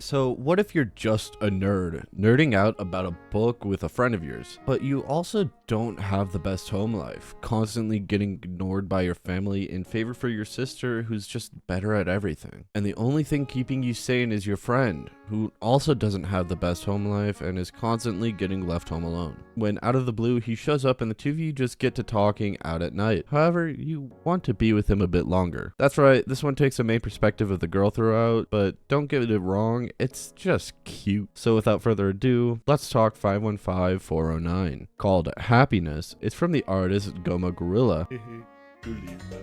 So what if you're just a nerd, nerding out about a book with a friend of yours, but you also don't have the best home life, constantly getting ignored by your family in favor for your sister who's just better at everything. And the only thing keeping you sane is your friend, who also doesn't have the best home life and is constantly getting left home alone. When out of the blue, he shows up and the two of you just get to talking out at night. However, you want to be with him a bit longer. That's right, this one takes a main perspective of the girl throughout, but don't get it wrong, it's just cute. So without further ado, let's talk 515409, called Happiness. It's from the artist Goma Gorilla.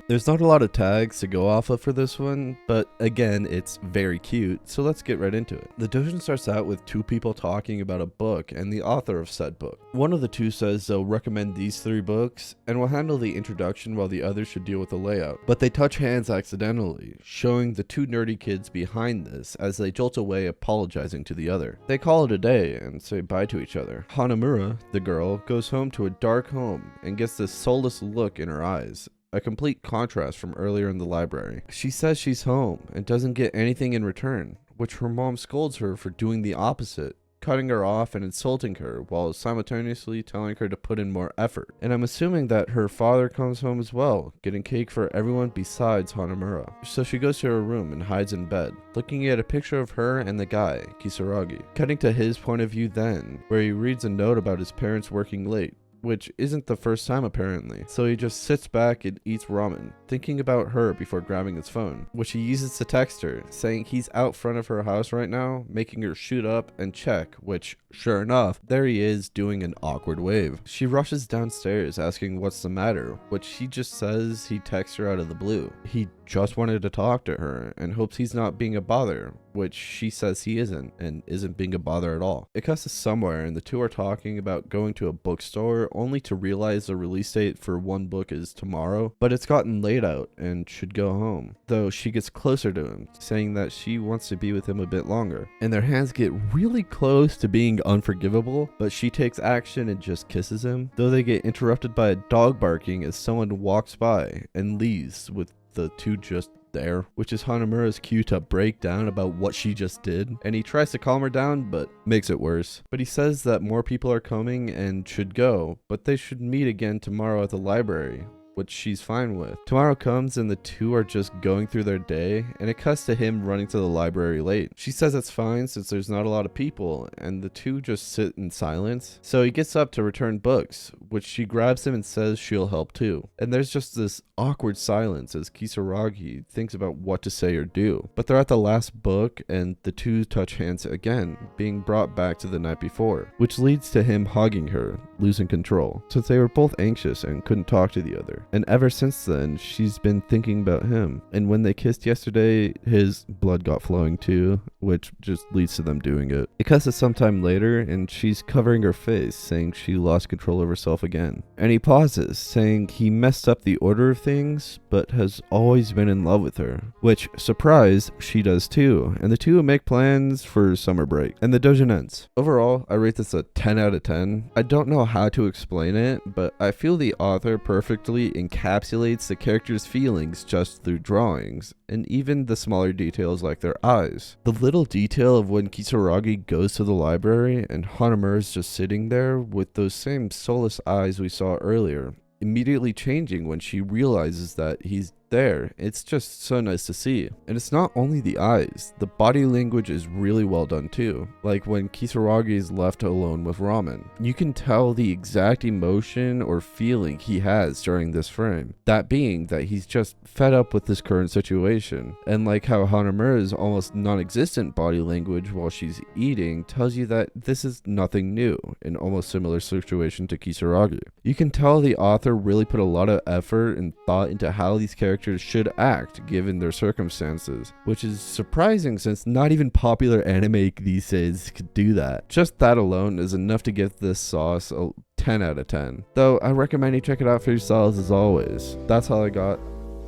There's not a lot of tags to go off of for this one, but again, it's very cute, so let's get right into it. The doujin starts out with two people talking about a book and the author of said book. One of the two says they'll recommend these 3 books and will handle the introduction while the other should deal with the layout. But they touch hands accidentally, showing the 2 nerdy kids behind this as they jolt away apologizing to the other. They call it a day and say bye to each other. Hanamura, the girl, goes home to a dark home and gets this soulless look in her eyes. A complete contrast from earlier in the library. She says she's home and doesn't get anything in return, which her mom scolds her for doing the opposite, cutting her off and insulting her while simultaneously telling her to put in more effort. And I'm assuming that her father comes home as well, getting cake for everyone besides Hanamura. So she goes to her room and hides in bed, looking at a picture of her and the guy, Kisaragi. Cutting to his point of view then, where he reads a note about his parents working late, which isn't the first time apparently. So he just sits back and eats ramen, thinking about her before grabbing his phone, which he uses to text her, saying he's out front of her house right now, making her shoot up and check, which, sure enough, there he is doing an awkward wave. She rushes downstairs asking what's the matter, which he just says he texts her out of the blue. He just wanted to talk to her and hopes he's not being a bother, which she says he isn't, and isn't being a bother at all. It cuts to somewhere and the two are talking about going to a bookstore only to realize the release date for one book is tomorrow, but it's gotten late out and should go home. Though she gets closer to him, saying that she wants to be with him a bit longer. And their hands get really close to being unforgivable, but she takes action and just kisses him, though they get interrupted by a dog barking as someone walks by and leaves with the two just there, which is Hanamura's cue to break down about what she just did, and he tries to calm her down but makes it worse. But he says that more people are coming and should go, but they should meet again tomorrow at the library, which she's fine with. Tomorrow comes and the two are just going through their day, and it cuts to him running to the library late. She says it's fine since there's not a lot of people, and the two just sit in silence. So he gets up to return books, which she grabs him and says she'll help too. And there's just this awkward silence as Kisaragi thinks about what to say or do. But they're at the last book and the two touch hands again, being brought back to the night before, which leads to him hugging her, losing control, since they were both anxious and couldn't talk to the other. And ever since then, she's been thinking about him. And when they kissed yesterday, his blood got flowing too, which just leads to them doing it. It cuts to sometime later, and she's covering her face, saying she lost control of herself again. And he pauses, saying he messed up the order of things, but has always been in love with her. Which, surprise, she does too. And the two make plans for summer break. And the doujin ends. Overall, I rate this a 10 out of 10. I don't know how to explain it, but I feel the author perfectly encapsulates the characters' feelings just through drawings, and even the smaller details like their eyes. The little detail of when Kisaragi goes to the library and Hanamura's just sitting there with those same soulless eyes we saw earlier, immediately changing when she realizes that he's there. It's just so nice to see. And it's not only the eyes, the body language is really well done too. Like when Kisaragi is left alone with ramen, you can tell the exact emotion or feeling he has during this frame, that being that he's just fed up with this current situation. And like how Hanamura's almost non-existent body language while she's eating tells you that this is nothing new, an almost similar situation to Kisaragi. You can tell the author really put a lot of effort and thought into how these characters should act given their circumstances, which is surprising since not even popular anime these days could do that. Just that alone is enough to give this sauce a 10 out of 10. Though I recommend you check it out for yourselves as always. That's all I got.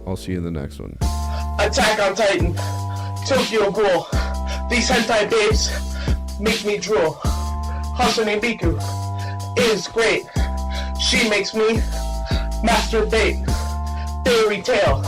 I'll see you in the next one. Attack on Titan, Tokyo Ghoul. These hentai babes make me drool. Hasane Biku is great. She makes me masturbate. Fairy tale.